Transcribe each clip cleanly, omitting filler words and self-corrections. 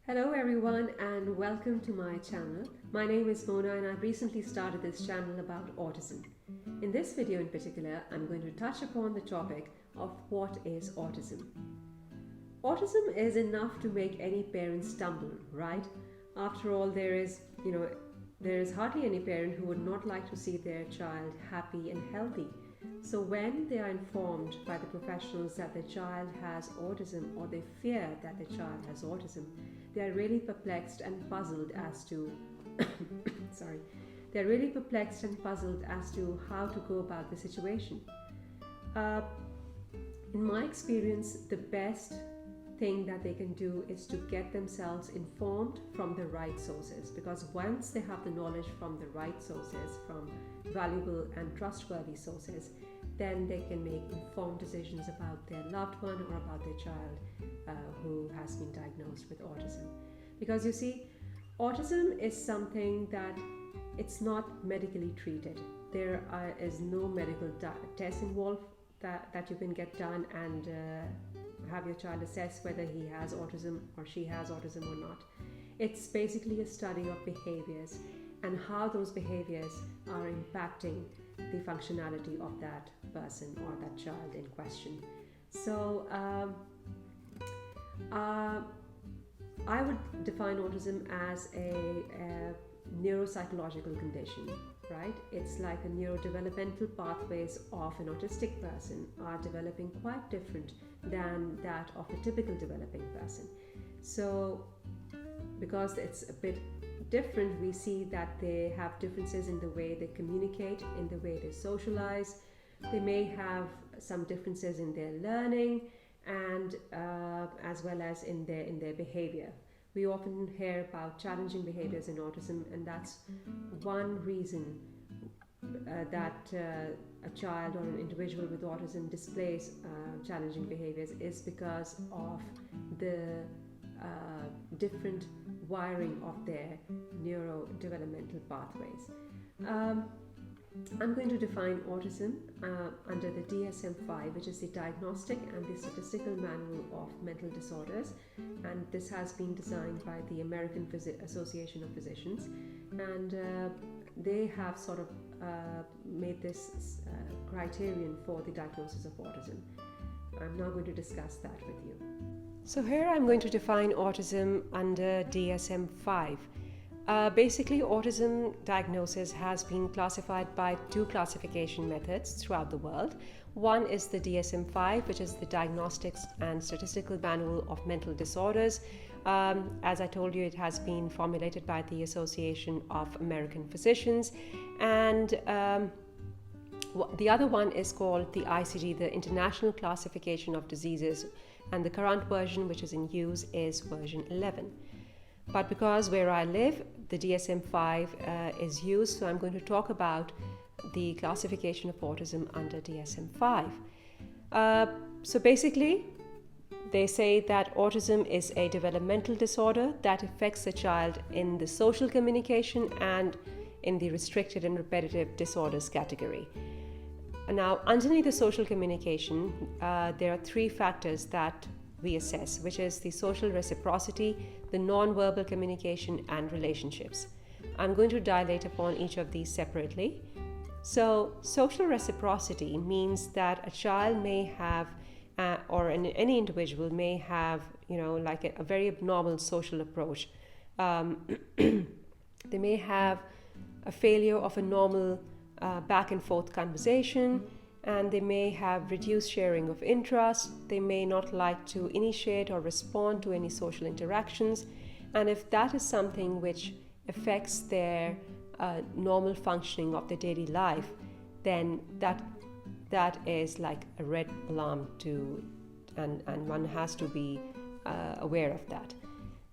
Hello everyone and welcome to my channel. My name is Mona and I've recently started this channel about autism. In this video in particular, I'm going to touch upon the topic of what is autism. Autism is enough to make any parent stumble, right? After all, there is hardly any parent who would not like to see their child happy and healthy. So when they are informed by the professionals that their child has autism, or they fear that their child has autism, they are really perplexed and puzzled as to how to go about the situation. In my experience, the best thing that they can do is to get themselves informed from the right sources, because once they have the knowledge from the right sources, from valuable and trustworthy sources, then they can make informed decisions about their loved one or about their child who has been diagnosed with autism. Because you see, autism is something that it's not medically treated. There is no medical test involved that you can get done and have your child assess whether he has autism or she has autism or not. It's basically a study of behaviors and how those behaviors are impacting the functionality of that person or that child in question. So I would define autism as a neuropsychological condition, right? It's like a neurodevelopmental pathways of an autistic person are developing quite different than that of a typical developing person. So because it's a bit different, we see that they have differences in the way they communicate, in the way they socialize. They may have some differences in their learning and as well as in their behavior. We often hear about challenging behaviors in autism, and that's one reason that a child or an individual with autism displays challenging behaviors is because of the different wiring of their neurodevelopmental pathways. I'm going to define autism under the DSM-5, which is the Diagnostic and the Statistical Manual of Mental Disorders, and this has been designed by the American Association of Physicians, and they have sort of made this criterion for the diagnosis of autism. I'm now going to discuss that with you. So here I'm going to define autism under DSM-5. Basically, autism diagnosis has been classified by two classification methods throughout the world. One is the DSM-5, which is the Diagnostics and Statistical Manual of Mental Disorders. As I told you, it has been formulated by the Association of American Physicians. And the other one is called the ICD, the International Classification of Diseases. And the current version, which is in use, is version 11. But because where I live, the DSM-5 is used, so I'm going to talk about the classification of autism under DSM-5. So basically, they say that autism is a developmental disorder that affects the child in the social communication and in the restricted and repetitive disorders category. Now, underneath the social communication, there are three factors that we assess, which is the social reciprocity, the non-verbal communication, and relationships. I'm going to dilate upon each of these separately. So, social reciprocity means that a child may have, or any individual may have, like a very abnormal social approach. They may have a failure of a normal back and forth conversation, and they may have reduced sharing of interest. They may not like to initiate or respond to any social interactions. And if that is something which affects their normal functioning of their daily life, then that is like a red alarm and one has to be aware of that.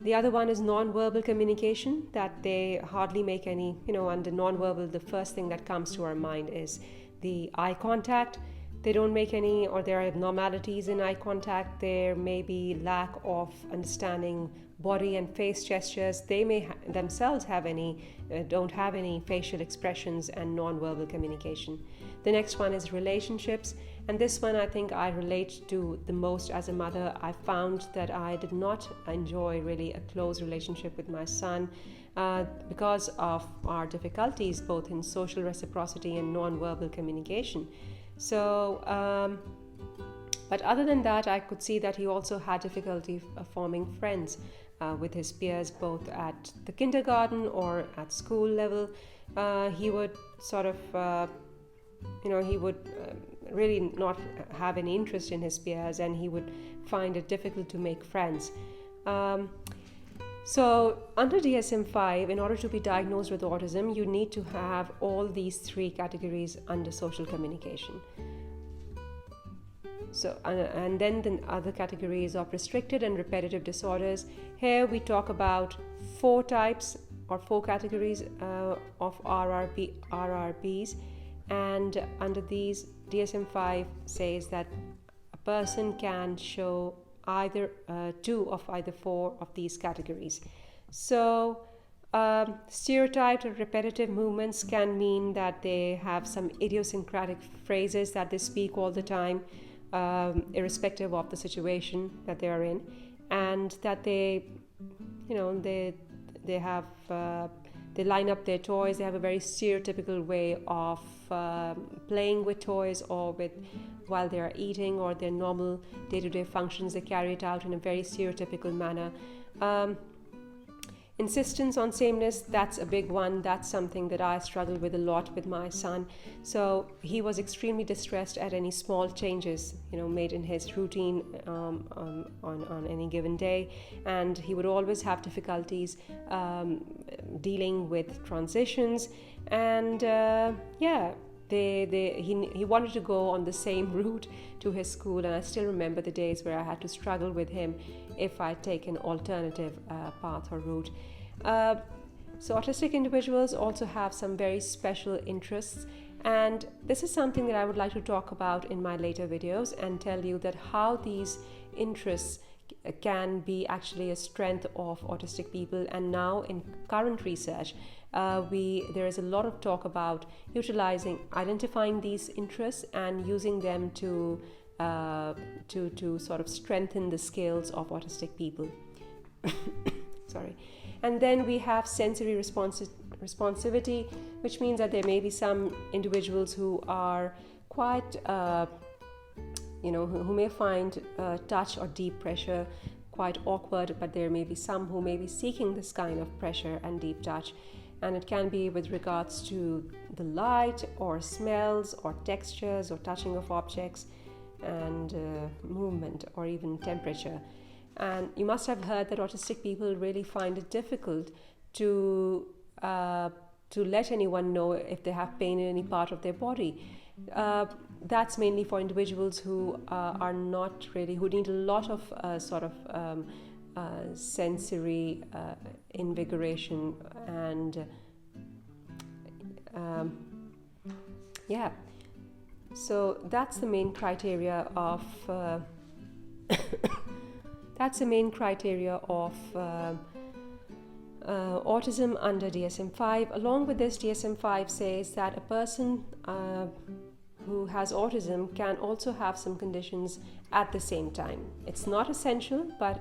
The other one is non-verbal communication, that they hardly make any, under non-verbal, the first thing that comes to our mind is the eye contact. They don't make any, or there are abnormalities in eye contact. There may be lack of understanding body and face gestures. They may themselves don't have any facial expressions and non-verbal communication. The next one is relationships, And this one I think I relate to the most as a mother. I found that I did not enjoy really a close relationship with my son because of our difficulties both in social reciprocity and non-verbal communication. So, but other than that, I could see that he also had difficulty forming friends with his peers, both at the kindergarten or at school level. He would sort of, he would really not have any interest in his peers, and he would find it difficult to make friends. So under DSM-5, in order to be diagnosed with autism, you need to have all these three categories under social communication. So, and then the other categories of restricted and repetitive disorders. Here we talk about four types or four categories of RRBs, and under these, DSM-5 says that a person can show either two of either four of these categories. So stereotyped or repetitive movements can mean that they have some idiosyncratic phrases that they speak all the time, irrespective of the situation that they are in, and that they have they line up their toys. They have a very stereotypical way of playing with toys or with while they are eating, or their normal day-to-day functions. They carry it out in a very stereotypical manner. Insistence on sameness, that's a big one. That's something that I struggle with a lot with my son. So he was extremely distressed at any small changes, made in his routine on any given day, and he would always have difficulties dealing with transitions. And he wanted to go on the same route to his school, and I still remember the days where I had to struggle with him if I take an alternative path or route. So autistic individuals also have some very special interests, and this is something that I would like to talk about in my later videos and tell you that how these interests can be actually a strength of autistic people. And now in current research, there is a lot of talk about identifying these interests and using them to sort of strengthen the skills of autistic people. Sorry. And then we have sensory responsivity, which means that there may be some individuals who are quite, who may find touch or deep pressure quite awkward, but there may be some who may be seeking this kind of pressure and deep touch. And it can be with regards to the light or smells or textures or touching of objects and movement or even temperature. And you must have heard that autistic people really find it difficult to let anyone know if they have pain in any part of their body. That's mainly for individuals who are not really, who need a lot of sensory invigoration and so that's the main criteria of autism under DSM-5. Along with this, DSM-5 says that a person who has autism can also have some conditions at the same time. It's not essential, but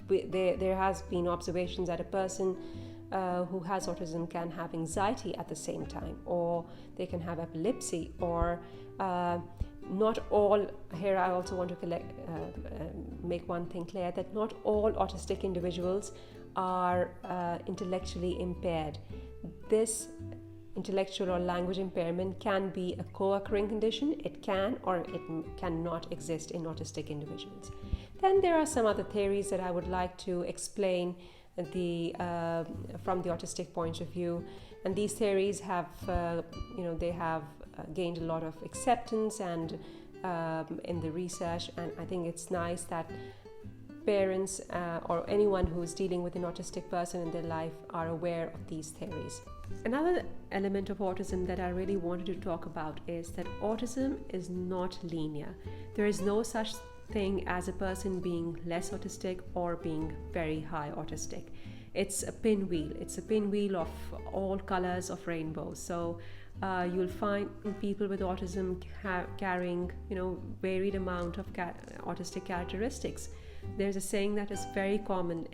there has been observations that a person who has autism can have anxiety at the same time, or they can have epilepsy, or not all. Here I also want to make one thing clear, that not all autistic individuals are intellectually impaired. This intellectual or language impairment can be a co-occurring condition. It can or it cannot exist in autistic individuals. Then there are some other theories that I would like to explain from the autistic point of view, and these theories have they have gained a lot of acceptance and in the research, and I think it's nice that parents or anyone who is dealing with an autistic person in their life are aware of these theories. Another element of autism that I really wanted to talk about is that autism is not linear. There is no such thing as a person being less autistic or being very high autistic. It's a pinwheel. It's a pinwheel of all colors of rainbows. So You'll find people with autism carrying, varied amount of autistic characteristics. There's a saying that is very common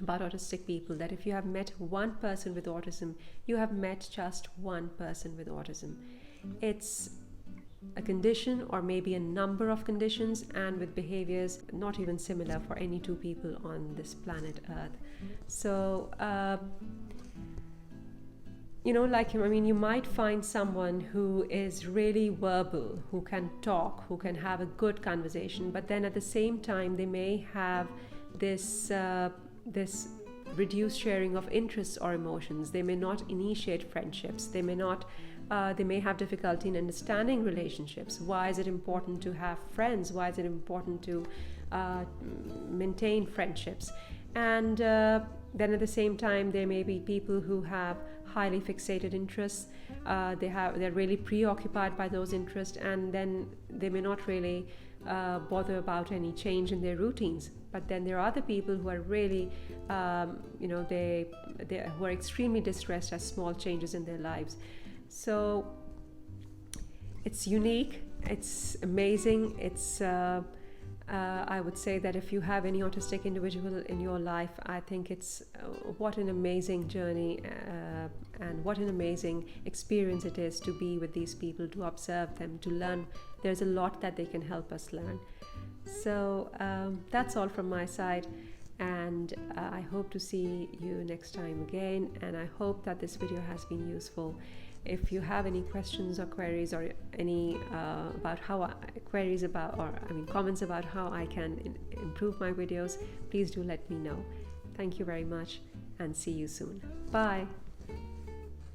about autistic people, that if you have met one person with autism, you have met just one person with autism. It's a condition, or maybe a number of conditions, and with behaviors not even similar for any two people on this planet Earth. So you might find someone who is really verbal, who can talk, who can have a good conversation, but then at the same time they may have this reduced sharing of interests or emotions. They may not initiate friendships. They may have difficulty in understanding relationships. Why is it important to have friends? Why is it important to maintain friendships? And then at the same time, there may be people who have highly fixated interests. They're really preoccupied by those interests, and then they may not really bother about any change in their routines. But then there are other people who are really, who are extremely distressed at small changes in their lives. So it's unique, it's amazing, I would say that if you have any autistic individual in your life, I think it's what an amazing journey and what an amazing experience it is to be with these people, to observe them, to learn. There's a lot that they can help us learn. So that's all from my side, and I hope to see you next time again, and I hope that this video has been useful. If you have any questions or queries, or any comments about how I can improve my videos, please do let me know. Thank you very much, and see you soon. Bye.